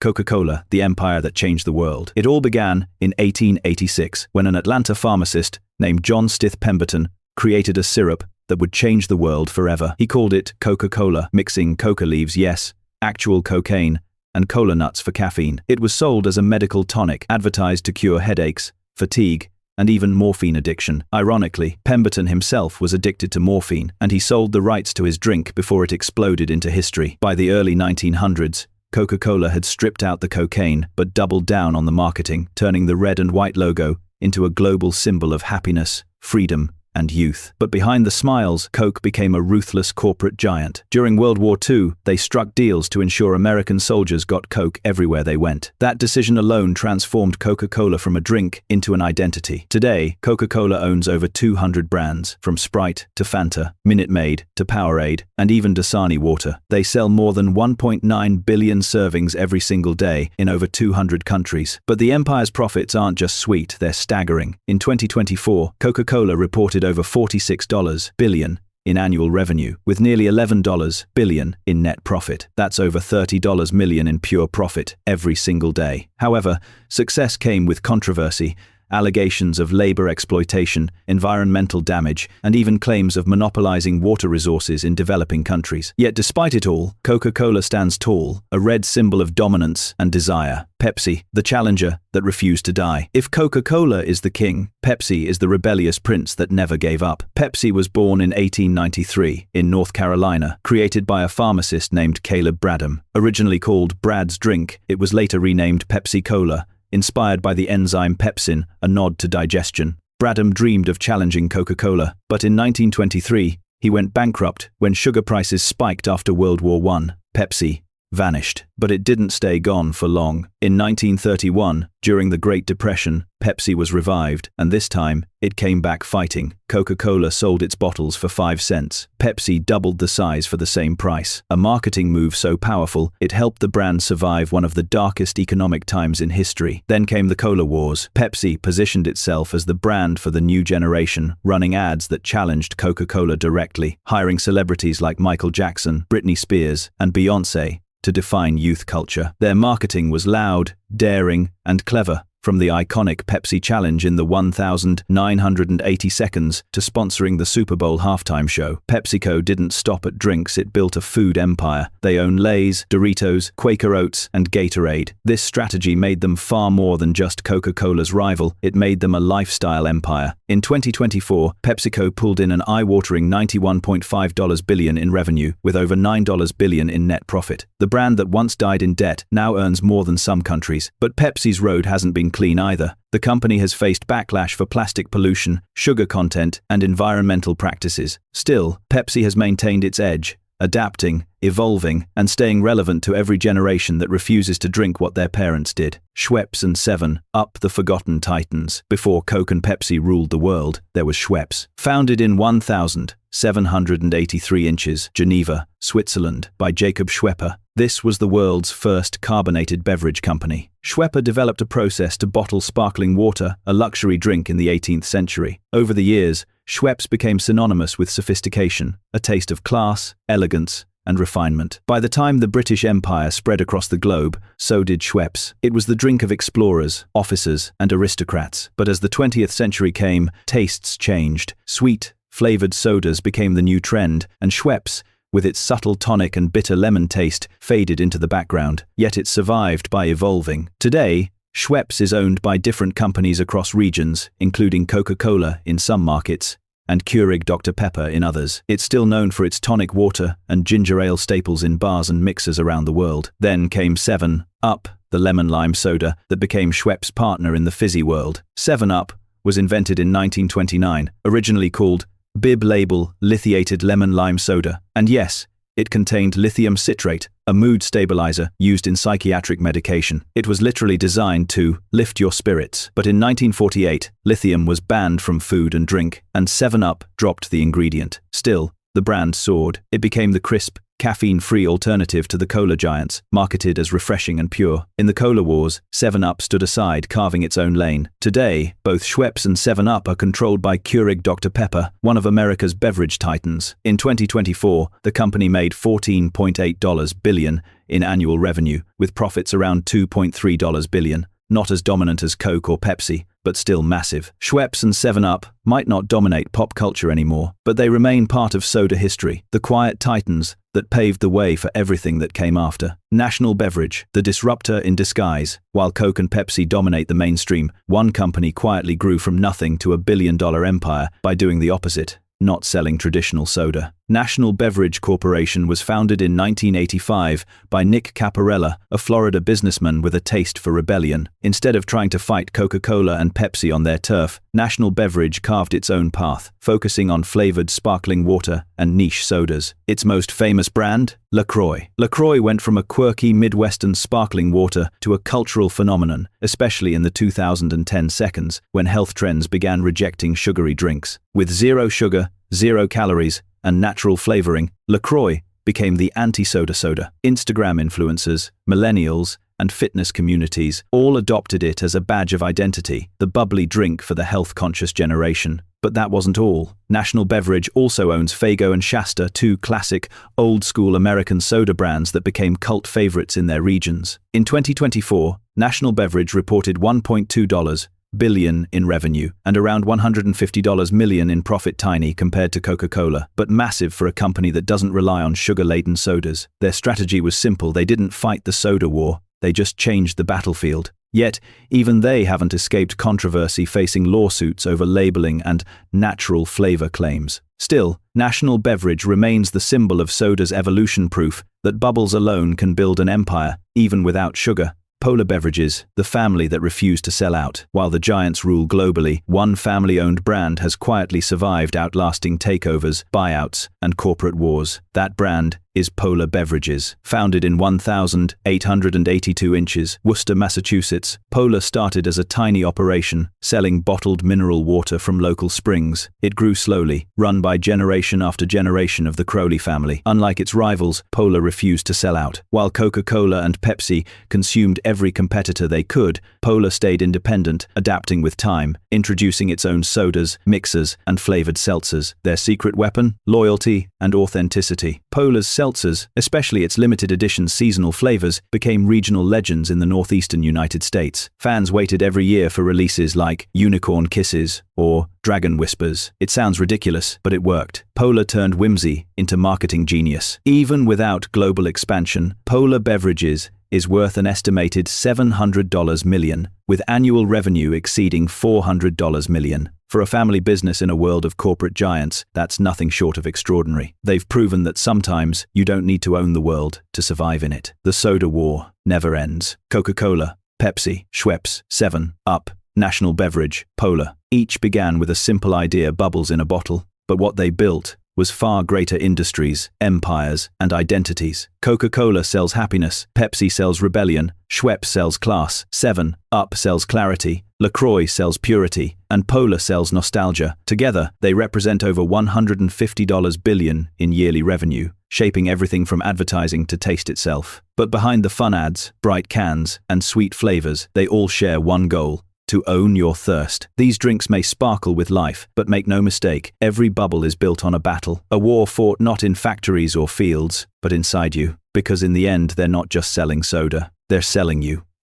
Coca-Cola, the empire that changed the world. It all began in 1886 when an Atlanta pharmacist named John Stith Pemberton created a syrup that would change the world forever. He called it Coca-Cola, mixing coca leaves, yes, actual cocaine, and cola nuts for caffeine. It was sold as a medical tonic, advertised to cure headaches, fatigue, and even morphine addiction. Ironically, Pemberton himself was addicted to morphine, and he sold the rights to his drink before it exploded into history. By the early 1900s, Coca-Cola had stripped out the cocaine but doubled down on the marketing, turning the red and white logo into a global symbol of happiness, freedom, and youth. But behind the smiles, Coke became a ruthless corporate giant. During World War II, they struck deals to ensure American soldiers got Coke everywhere they went. That decision alone transformed Coca-Cola from a drink into an identity. Today, Coca-Cola owns over 200 brands, from Sprite to Fanta, Minute Maid to Powerade, and even Dasani water. They sell more than 1.9 billion servings every single day in over 200 countries. But the empire's profits aren't just sweet, they're staggering. In 2024, Coca-Cola reported over $46 billion in annual revenue, with nearly $11 billion in net profit. That's over $30 million in pure profit every single day. However, success came with controversy, allegations of labor exploitation, environmental damage, and even claims of monopolizing water resources in developing countries. Yet despite it all, Coca-Cola stands tall, a red symbol of dominance and desire. Pepsi, the challenger that refused to die. If Coca-Cola is the king, Pepsi is the rebellious prince that never gave up. Pepsi was born in 1893 in North Carolina, created by a pharmacist named Caleb Bradham. Originally called Brad's Drink, it was later renamed Pepsi-Cola, inspired by the enzyme pepsin, a nod to digestion. Bradham dreamed of challenging Coca-Cola, but in 1923, he went bankrupt when sugar prices spiked after World War I. Pepsi vanished. But it didn't stay gone for long. In 1931, during the Great Depression, Pepsi was revived, and this time, it came back fighting. Coca-Cola sold its bottles for 5 cents. Pepsi doubled the size for the same price. A marketing move so powerful, it helped the brand survive one of the darkest economic times in history. Then came the Cola Wars. Pepsi positioned itself as the brand for the new generation, running ads that challenged Coca-Cola directly, hiring celebrities like Michael Jackson, Britney Spears, and Beyoncé to define youth culture. Their marketing was loud, daring, and clever. From the iconic Pepsi Challenge in the 1,980 seconds to sponsoring the Super Bowl halftime show, PepsiCo didn't stop at drinks, it built a food empire. They own Lay's, Doritos, Quaker Oats, and Gatorade. This strategy made them far more than just Coca-Cola's rival, it made them a lifestyle empire. In 2024, PepsiCo pulled in an eye-watering $91.5 billion in revenue, with over $9 billion in net profit. The brand that once died in debt now earns more than some countries. But Pepsi's road hasn't been clean either. The company has faced backlash for plastic pollution, sugar content, and environmental practices. Still, Pepsi has maintained its edge, adapting, evolving, and staying relevant to every generation that refuses to drink what their parents did. Schweppes and 7-Up, the forgotten titans. Before Coke and Pepsi ruled the world, there was Schweppes. Founded in 1783 inches, Geneva, Switzerland, by Jacob Schweppe, this was the world's first carbonated beverage company. Schweppe developed a process to bottle sparkling water, a luxury drink in the 18th century. Over the years, Schweppes became synonymous with sophistication, a taste of class, elegance, and refinement. By the time the British Empire spread across the globe, so did Schweppes. It was the drink of explorers, officers, and aristocrats. But as the 20th century came, tastes changed. Sweet, flavored sodas became the new trend, and Schweppes, with its subtle tonic and bitter lemon taste, faded into the background. Yet it survived by evolving. Today, Schweppes is owned by different companies across regions, including Coca-Cola in some markets, and Keurig Dr. Pepper in others. It's still known for its tonic water and ginger ale staples in bars and mixers around the world. Then came 7-Up, the lemon-lime soda that became Schweppes' partner in the fizzy world. 7-Up was invented in 1929, originally called Bib Label Lithiated Lemon Lime Soda. And yes, it contained lithium citrate, a mood stabilizer used in psychiatric medication. It was literally designed to lift your spirits. But in 1948, lithium was banned from food and drink, and 7-Up dropped the ingredient. Still, the brand soared. It became the crisp, caffeine-free alternative to the cola giants, marketed as refreshing and pure. In the cola wars, 7-Up stood aside, carving its own lane. Today, both Schweppes and 7-Up are controlled by Keurig Dr Pepper, one of America's beverage titans. In 2024, the company made $14.8 billion in annual revenue, with profits around $2.3 billion. Not as dominant as Coke or Pepsi, but still massive. Schweppes and 7-Up might not dominate pop culture anymore, but they remain part of soda history, the quiet titans that paved the way for everything that came after. National beverage, the disruptor in disguise. While Coke and Pepsi dominate the mainstream, one company quietly grew from nothing to a billion-dollar empire by doing the opposite, not selling traditional soda. National Beverage Corporation was founded in 1985 by Nick Caparella, a Florida businessman with a taste for rebellion. Instead of trying to fight Coca-Cola and Pepsi on their turf, National Beverage carved its own path, focusing on flavored sparkling water and niche sodas. Its most famous brand? LaCroix. LaCroix went from a quirky Midwestern sparkling water to a cultural phenomenon, especially in the 2010 seconds, when health trends began rejecting sugary drinks. With zero sugar, 0 calories, and natural flavoring, LaCroix became the anti-soda soda. Instagram influencers, millennials, and fitness communities all adopted it as a badge of identity, the bubbly drink for the health-conscious generation. But that wasn't all. National Beverage also owns Faygo and Shasta, two classic, old-school American soda brands that became cult favorites in their regions. In 2024, National Beverage reported $1.2 billion in revenue and around $150 million in profit, tiny compared to Coca-Cola, but massive for a company that doesn't rely on sugar-laden sodas. Their strategy was simple. They didn't fight the soda war, they just changed the battlefield. Yet, even they haven't escaped controversy, facing lawsuits over labeling and natural flavor claims. Still, National Beverage remains the symbol of soda's evolution, proof that bubbles alone can build an empire, even without sugar. Polar Beverages, the family that refused to sell out. While the giants rule globally, one family-owned brand has quietly survived, outlasting takeovers, buyouts, and corporate wars. That brand is Polar Beverages. Founded in 1,882 inches, Worcester, Massachusetts, Polar started as a tiny operation, selling bottled mineral water from local springs. It grew slowly, run by generation after generation of the Crowley family. Unlike its rivals, Polar refused to sell out. While Coca-Cola and Pepsi consumed every competitor they could, Polar stayed independent, adapting with time, introducing its own sodas, mixers, and flavored seltzers. Their secret weapon? Loyalty and authenticity. Polar's seltzers, especially its limited edition seasonal flavors, became regional legends in the northeastern United States. Fans waited every year for releases like Unicorn Kisses or Dragon Whispers. It sounds ridiculous, but it worked. Polar turned whimsy into marketing genius. Even without global expansion, Polar Beverages is worth an estimated $700 million, with annual revenue exceeding $400 million. For a family business in a world of corporate giants, that's nothing short of extraordinary. They've proven that sometimes you don't need to own the world to survive in it. The soda war never ends. Coca-Cola, Pepsi, Schweppes, 7-Up, National Beverage, Polar. Each began with a simple idea, bubbles in a bottle. But what they built was far greater: industries, empires, and identities. Coca-Cola sells happiness, Pepsi sells rebellion, Schweppes sells class, 7-Up sells clarity, LaCroix sells purity, and Polar sells nostalgia. Together, they represent over $150 billion in yearly revenue, shaping everything from advertising to taste itself. But behind the fun ads, bright cans, and sweet flavors, they all share one goal: to own your thirst. These drinks may sparkle with life, but make no mistake, every bubble is built on a battle. A war fought not in factories or fields, but inside you. Because in the end, they're not just selling soda, they're selling you.